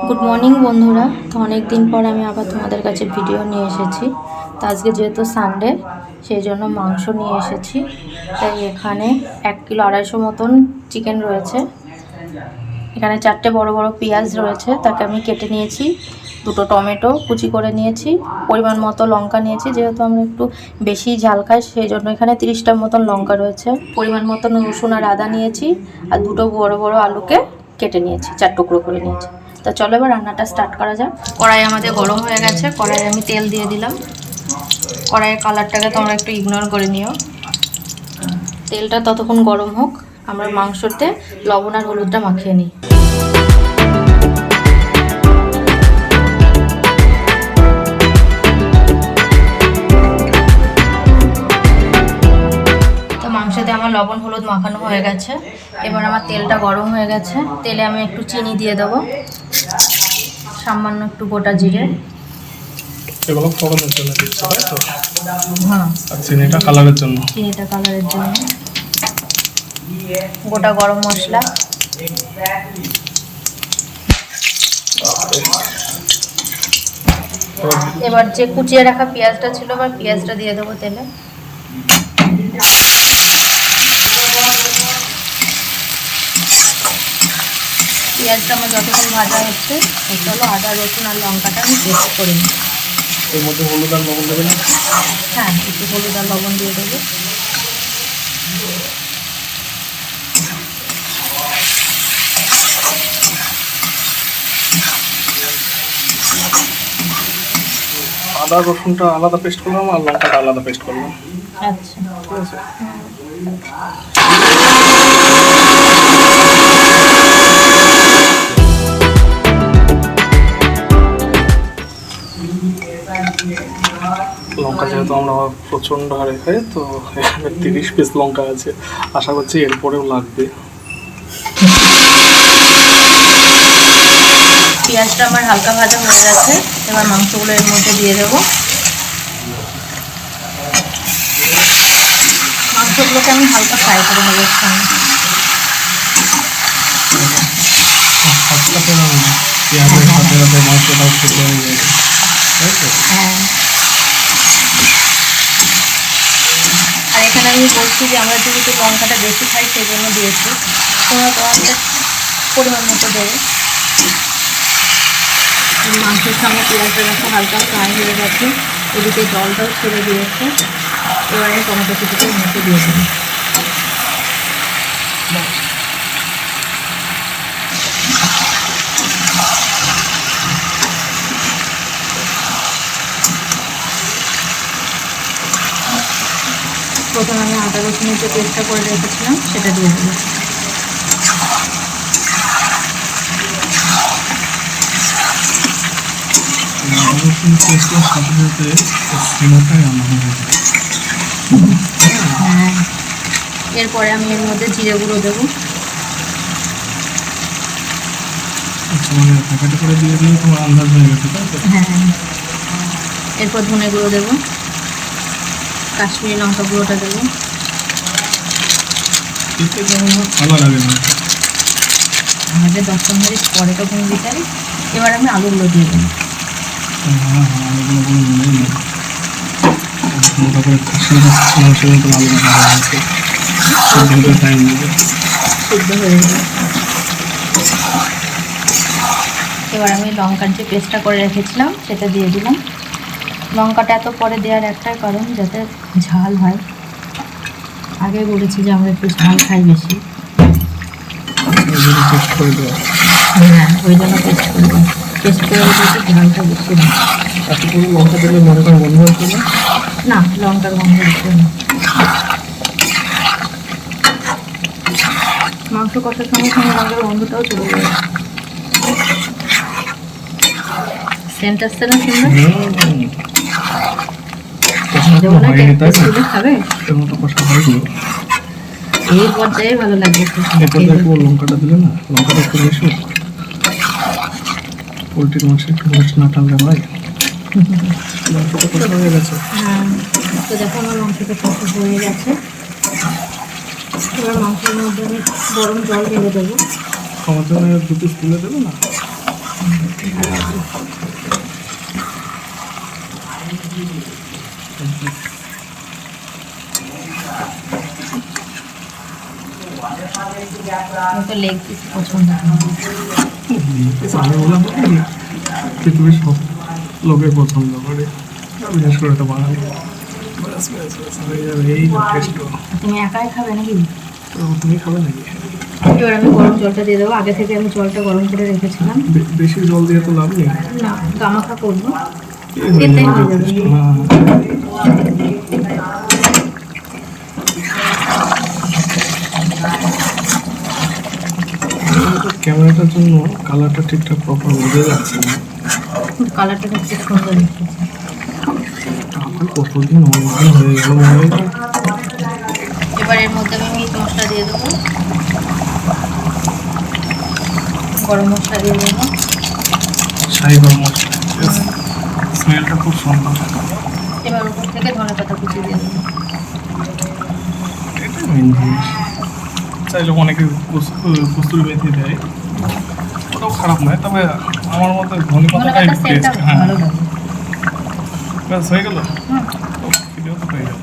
Good morning বন্ধুরা। তো অনেক দিন পর আমি আবার তোমাদের কাছে ভিডিও নিয়ে এসেছি। তো আজকে যেহেতু সানডে, সেই জন্য মাংস নিয়ে এসেছি। তাই এখানে 1 কিলো 250 মতন চিকেন রয়েছে। এখানে 4টে বড় বড় পেঁয়াজ রয়েছে, তাকে আমি কেটে নিয়েছি। 2টো টমেটো কুচি করে নিয়েছি। পরিমাণ মতো লঙ্কা নিয়েছি, যেহেতু আমরা একটু বেশি ঝাল খাই সেই জন্য এখানে 30টার মতন লঙ্কা রয়েছে। পরিমাণ মতো রসুন আর আদা নিয়েছি, আর 2টো বড় বড় আলুকে কেটে নিয়েছি, 4 টুকরো করে নিয়েছি। তো চলো এবার রান্নাটা স্টার্ট করা যাক। কড়াই আমাদের গরম হয়ে গেছে, কড়াইয়ে আমি তেল দিয়ে দিলাম। কড়াইয়ের কালারটাকে তোমরা একটু ইগনোর করে নিও। তেলটা ততক্ষণ গরম হোক, আমরা মাংসতে লবণ আর হলুদটা মাখিয়ে নিই। মাংসতে আমার লবণ হলুদ মাখানো হয়ে গেছে। এবার আমার তেলটা গরম হয়ে গেছে, তেলে আমি একটু চিনি দিয়ে দেবো, সামান্য একটু গোটা জিরে। এগুলো ফোড়নের জন্য দিচ্ছ, তাই তো? হ্যাঁ, আর চিনিটা কালারের জন্য। চিনিটা কালারের জন্য। গোটা গরম মশলা, এবার যে কুচিয়ে রাখা পেঁয়াজটা ছিল, এবার পেঁয়াজটা দিয়ে দেবো তেলে। পেঁয়াজটা আমার যতক্ষণ ভাজা হচ্ছে, চলো আদা রসুন আর লঙ্কাটা আমি পেস্ট করে নিই। এর মধ্যে হলুদ আর লবণ দেবেন? হ্যাঁ, একটু হলুদ আর লবণ দিয়ে দেবো। আদা রসুনটা আলাদা পেস্ট করলাম আর লঙ্কাটা আলাদা পেস্ট করলাম। আচ্ছা, ঠিক আছে। লঙ্কা যেহেতু আমরা প্রচণ্ড হারে খাই, তো এখানে 30 পিস লঙ্কা আছে। আশা করছি এরপরেও লাগবে। পেঁয়াজটা আমার হালকা ভাজা হয়ে গেছে, এবার মাংসগুলো এর মধ্যে দিয়ে দেবো। মাংসগুলোকে আমি হালকা ফ্রাই করে নেবো। পেঁয়াজের সাথে সাথে মাংসটাও সেদ্ধ হয়ে যাবে, তাই তো? হ্যাঁ, আর এখানে আমি বলছি যে আমরা যেহেতু লঙ্কাটা বেশি খাই সেই জন্য দিয়েছি, তোমরা তোমাদের পরিমাণ মতো দেবে। মাংসের সঙ্গে পেঁয়াজটা যখন হালকা ফ্রাই হয়ে গেছে, এদিকে জলটাও ছেড়ে দিয়েছে। এবারে টমেটো কুচিটা মধ্যে দিয়ে দেবো। প্রথমে আমি আদা রসুনের যে পেস্টটা করে রেখেছিলাম সেটা দিয়ে দেবো। হ্যাঁ, এরপরে আমি এর মধ্যে জিরে গুঁড়ো দেবো। প্যাকেটে করে দিয়ে দিলে তোমার আন্দাজ হয়ে গেছে, তাই তো? হ্যাঁ, এরপর ধনে গুঁড়ো দেবো, কাশ্মীরি লঙ্কা গুঁড়োটা দেবো। এতে যেমন ভালো লাগে না, আমাদের 10 মিনিট পরে তখন দিতে। এবার আমি আলুগুলো দিয়ে দেবো। আলুগুলো কোনো মনেই নেই, মোটা করে খাসিয়ে দিচ্ছিলাম, সেগুলো তো আলু কাটা হয়ে গেছে। টাইম নেবে, সিদ্ধ হয়ে যাবে। এবার আমি লঙ্কার যে পেস্টটা করে রেখেছিলাম সেটা দিয়ে দিলাম। লঙ্কাটা এত পরে দেওয়ার একটাই কারণ, যাতে ঝাল হয়। আগে বলেছি যে আমরা একটু ঝাল খাই বেশি। পেস্ট করে দেওয়া। হ্যাঁ, ওই জন্য পেস্ট করে দিই। পেস্ট করে দিতে ঝালটা বেশি হয়। এত করে লঙ্কা দিলে মনে করেন বন্ধ হচ্ছে না? না, লঙ্কার গন্ধ হচ্ছে না। মাংস কষার সঙ্গে সঙ্গে লঙ্কার গন্ধটাও চলে যাবে। সেন্ট আসছে না সুন্দর? খাবে এই পর্যায়ে ভালো লাগবে। লঙ্কাটা দিলে না, লঙ্কাটা একটু বেশি। পোলট্রির মাংস একটু বেশি না টানলে হয়। মাংসটা কষা হয়ে গেছে। হ্যাঁ, তো দেখো আমার মাংসটা কষা হয়ে গেছে। এবার মাংসের মধ্যে আমি গরম জল ঢেলে দেবো। আমার জন্য 2 পিস তুলে দেবে না? আমি তো লেগ পিস পছন্দ করি। আমি বললাম তো কি, পৃথিবীর সব লোকের পছন্দ করে, বিশেষ করে তো বাঙালি। ব্যাস ব্যাস ব্যাস হয়ে যাবে, এই যথেষ্ট। তুমি একাই খাবে নাকি? তো তুমি খাবে নাকি? এবার আমি গরম জলটা দিয়ে দেবো। আগে থেকে আমি জলটা গরম করে রেখেছিলাম। বেশি জল দিয়ে তো লাভ নেই। না, গামাখা করবো। এই হয়ে এতেই যাবে হয়ে যাবে। যথেষ্ট। না, ক্যামেরাটার জন্য কালারটা ঠিকঠাক প্রপার বোঝা যাচ্ছে না। কালারটা খুব সুন্দর এসেছে। আমার কতদিন অনেকদিন হয়ে গেল মোবাইলটা। এবার এর মধ্যে আমি মিট মশলা দিয়ে দেবো, গরম মশলা দিয়ে দেবো। শাহি গরম মশলা, স্মেলটা খুব সুন্দর। এবার উপর থেকে ধনেপাতা কুচি দিয়ে দেবো। এটাই মেন জিনিস। চাইলে অনেকে কস্তুরি মেথি দেয়, ওটাও খারাপ নয়, তবে আমার মতে ধনে পাতাটাই ধনেপাতার সেন্টটা বেস্ট। হ্যাঁ, ভালো লাগে। ব্যাস হয়ে গেল, হুম। ভিডিও তো হয়ে গেল।